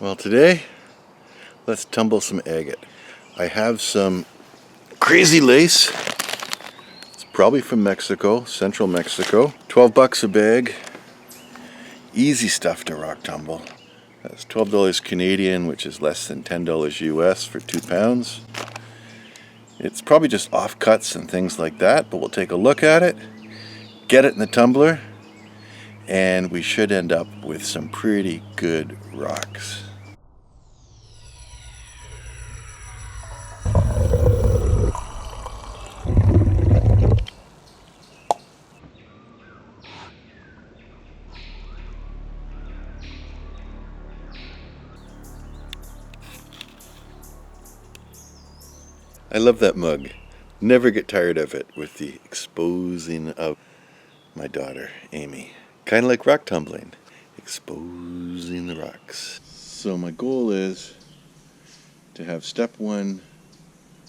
Well, today, let's tumble some agate. I have some crazy lace. It's probably from Mexico, central Mexico. 12 bucks a bag. Easy stuff to rock tumble. That's $12 Canadian, which is less than $10 US for 2 pounds. It's probably just offcuts and things like that, but we'll take a look at it, get it in the tumbler, and we should end up with some pretty good rocks. I love that mug. Never get tired of it with the exposing of my daughter, Amy. Kind of like rock tumbling, exposing the rocks. So my goal is to have step 1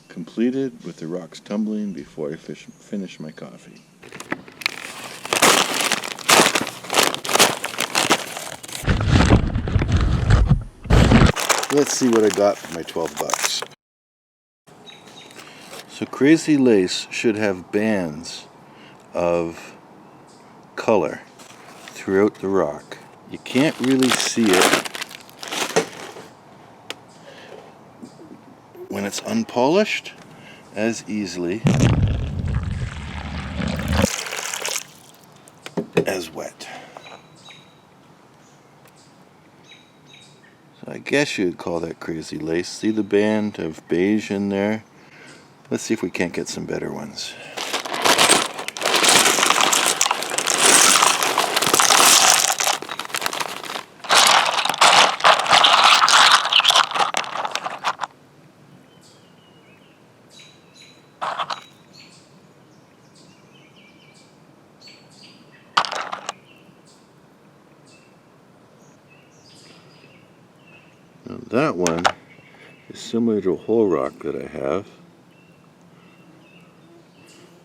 completed with the rocks tumbling before I finish my coffee. Let's see what I got for my 12 bucks. So crazy lace should have bands of color throughout the rock. You can't really see it when it's unpolished as easily as wet. So I guess you'd call that crazy lace. See the band of beige in there? Let's see if we can't get some better ones. Now that one is similar to a whole rock that I have,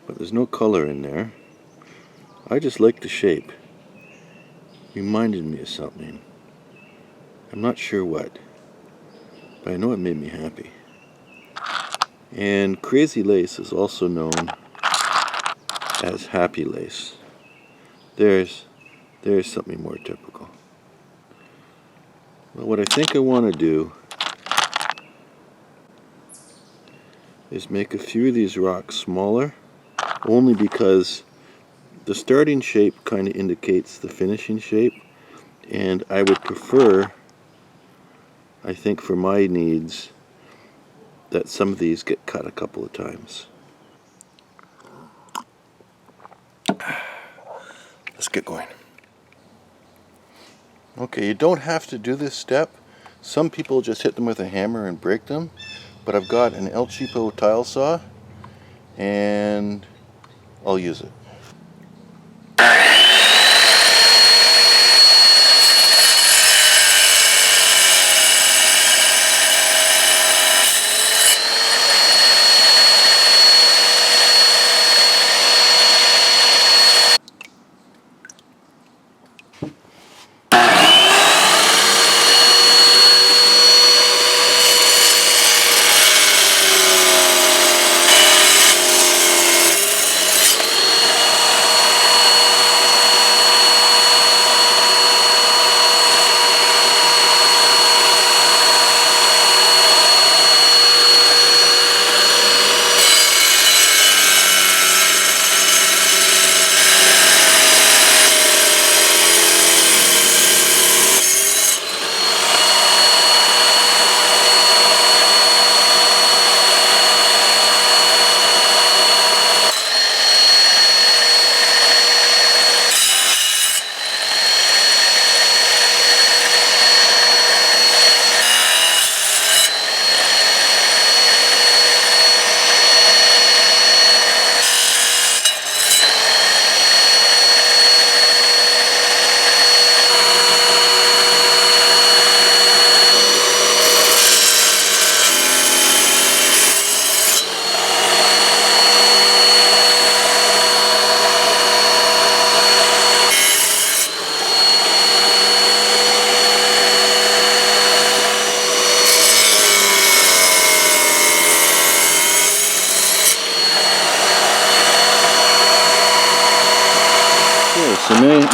but there's no color in there. I just like the shape. Reminded me of something. I'm not sure what, but I know it made me happy. And crazy lace is also known as happy lace. There's something more typical. Well, what I think I want to do is make a few of these rocks smaller, only because the starting shape kind of indicates the finishing shape, and I would prefer, I think for my needs, that some of these get cut a couple of times. Let's get going. Okay, you don't have to do this step. Some people just hit them with a hammer and break them, but I've got an El Cheapo tile saw and I'll use it.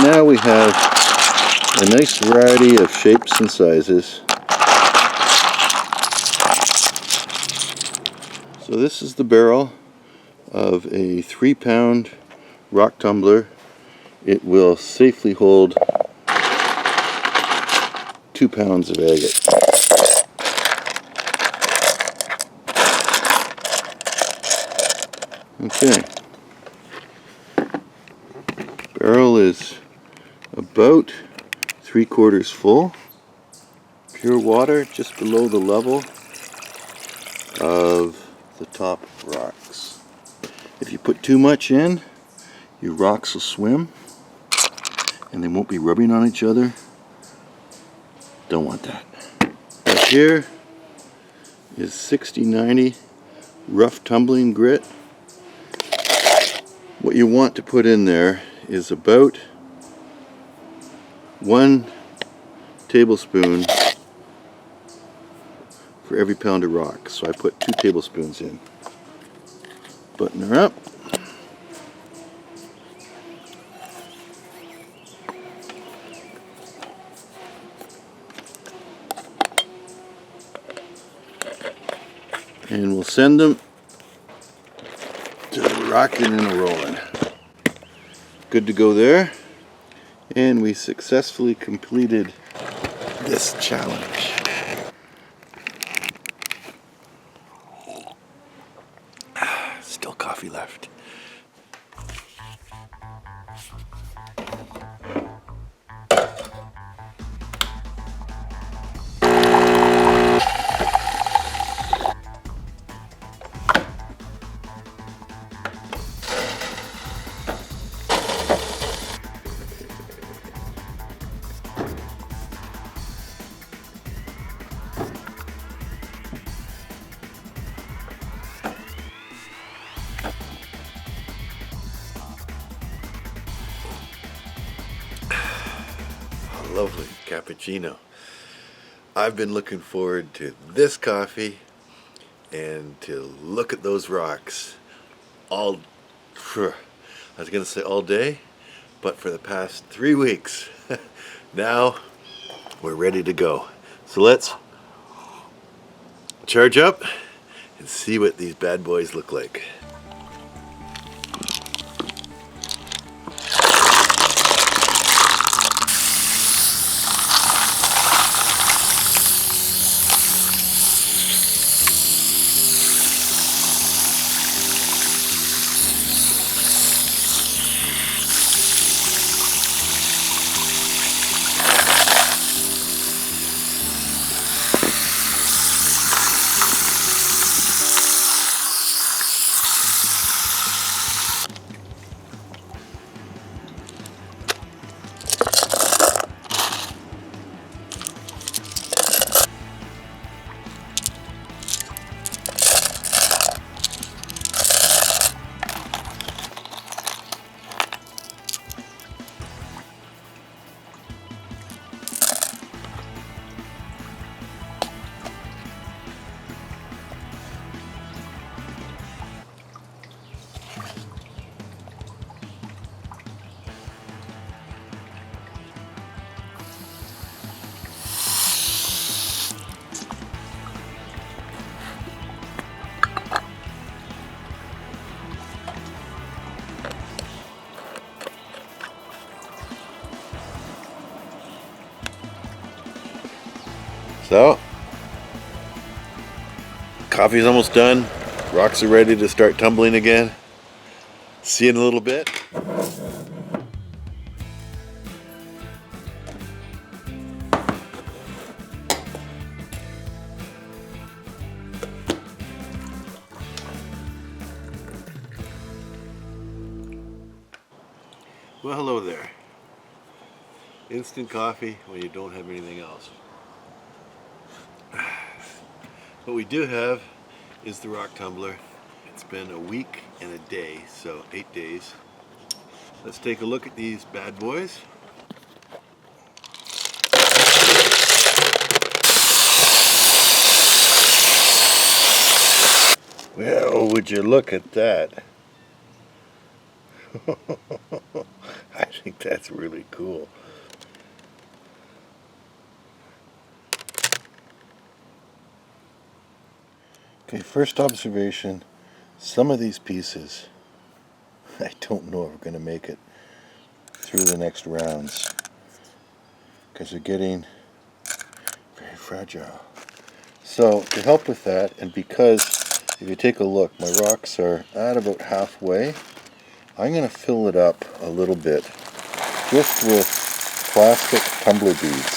now we have a nice variety of shapes and sizes. So this is the barrel of a 3-pound rock tumbler. It will safely hold 2 pounds of agate. Okay. Barrel is about 3/4 full. Pure water just below the level of the top rocks. If you put too much in, your rocks will swim and they won't be rubbing on each other. Don't want that. Up here is 60/90 rough tumbling grit. What you want to put in there is about 1 tablespoon for every pound of rock. So I put 2 tablespoons in. Button her up. And we'll send them to the rocking and a rolling. Good to go there. And we successfully completed this challenge. Still coffee left. Lovely cappuccino. I've been looking forward to this coffee and to look at those rocks all, I was going to say all day, but for the past 3 weeks. Now we're ready to go. So let's charge up and see what these bad boys look like. So, coffee's almost done. Rocks are ready to start tumbling again. See you in a little bit. Well, hello there. Instant coffee when you don't have anything else. What we do have is the rock tumbler. It's been a week and a day, so 8 days. Let's take a look at these bad boys. Well, would you look at that? I think that's really cool. Okay, first observation, some of these pieces, I don't know if we're going to make it through the next rounds because they're getting very fragile. So to help with that, and because if you take a look, my rocks are at about halfway, I'm going to fill it up a little bit just with plastic tumbler beads.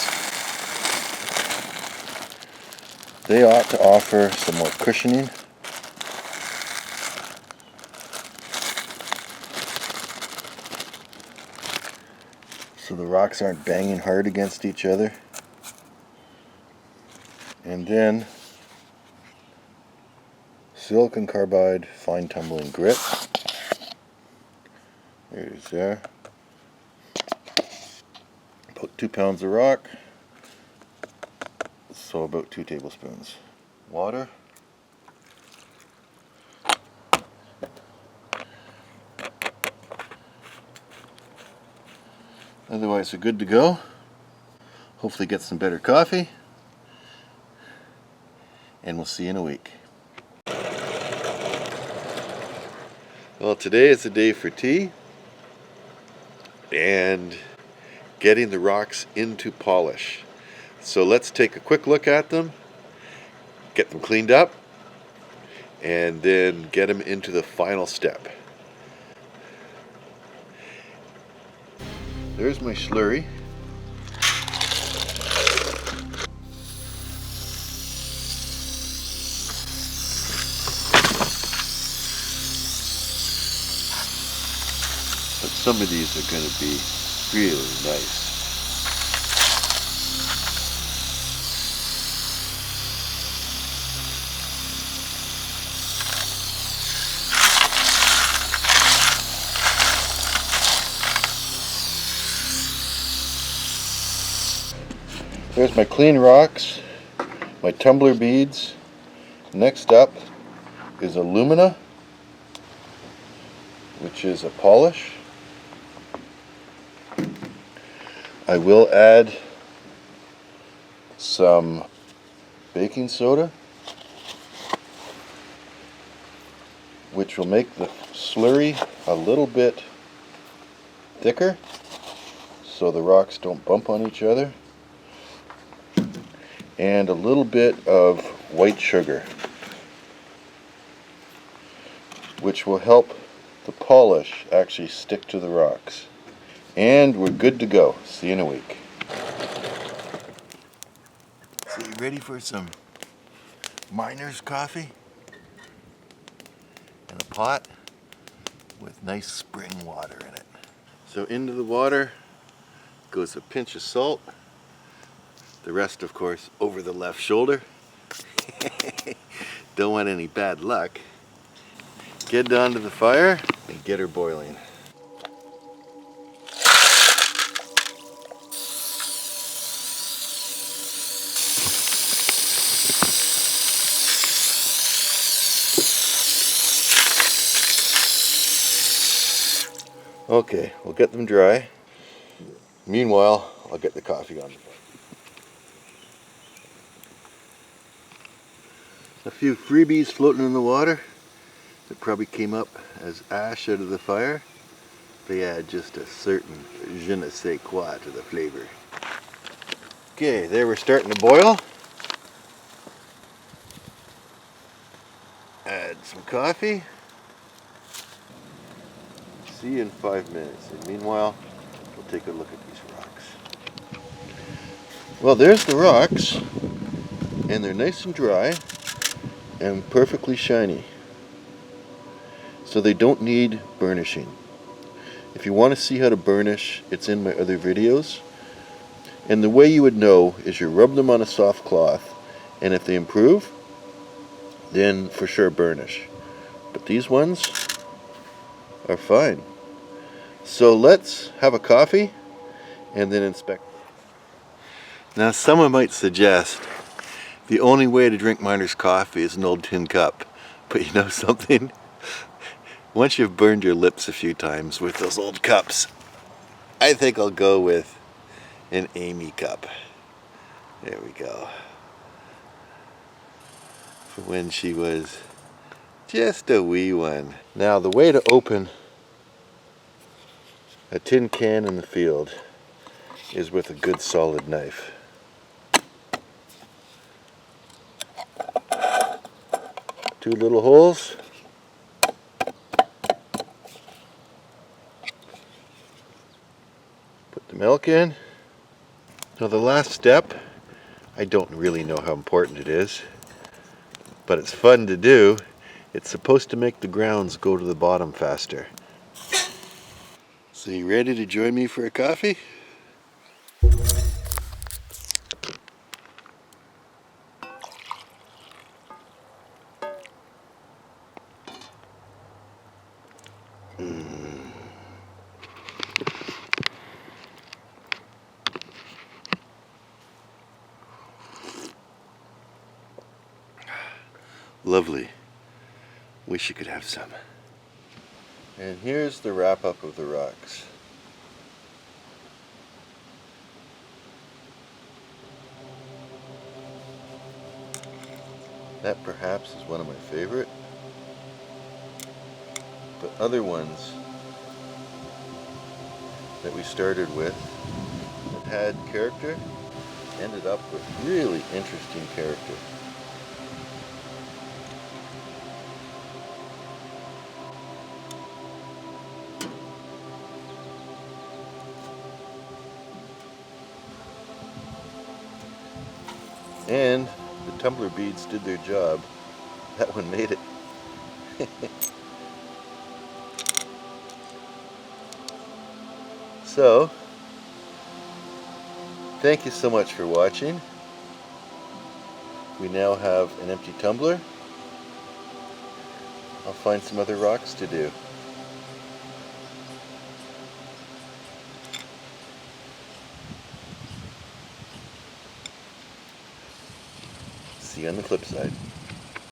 They ought to offer some more cushioning. So the rocks aren't banging hard against each other. And then silicon carbide fine tumbling grit. There's there. About 2 pounds of rock. So about 2 tablespoons. Water. Otherwise we're good to go. Hopefully get some better coffee. And we'll see you in a week. Well, today is the day for tea and getting the rocks into polish. So let's take a quick look at them, get them cleaned up, and then get them into the final step. There's my slurry. But some of these are going to be really nice. There's my clean rocks, my tumbler beads. Next up is alumina, which is a polish. I will add some baking soda, which will make the slurry a little bit thicker so the rocks don't bump on each other. And a little bit of white sugar, which will help the polish actually stick to the rocks. And we're good to go. See you in a week. So you ready for some miner's coffee? In a pot with nice spring water in it. So into the water goes a pinch of salt. The rest, of course, over the left shoulder. Don't want any bad luck. Get it onto the fire and get her boiling. Okay, we'll get them dry. Meanwhile, I'll get the coffee on. A few freebies floating in the water that probably came up as ash out of the fire. They add just a certain je ne sais quoi to the flavor. Okay, there we're starting to boil. Add some coffee. See you in 5 minutes. And meanwhile, we'll take a look at these rocks. Well, there's the rocks, and they're nice and dry and perfectly shiny. So they don't need burnishing. If you want to see how to burnish, it's in my other videos. And the way you would know is you rub them on a soft cloth, and if they improve, then for sure burnish. But these ones are fine. So let's have a coffee and then inspect. Now someone might suggest the only way to drink miner's coffee is an old tin cup. But you know something? Once you've burned your lips a few times with those old cups, I think I'll go with an Amy cup. There we go. For when she was just a wee one. Now the way to open a tin can in the field is with a good solid knife. Two little holes. Put the milk in. Now the last step, I don't really know how important it is, but it's fun to do. It's supposed to make the grounds go to the bottom faster. So you ready to join me for a coffee? Lovely. Wish you could have some. And here's the wrap up of the rocks. That perhaps is one of my favorite, but other ones that we started with that had character ended up with really interesting character. And the tumbler beads did their job. That one made it. So, thank you so much for watching. We now have an empty tumbler. I'll find some other rocks to do. See you on the flip side.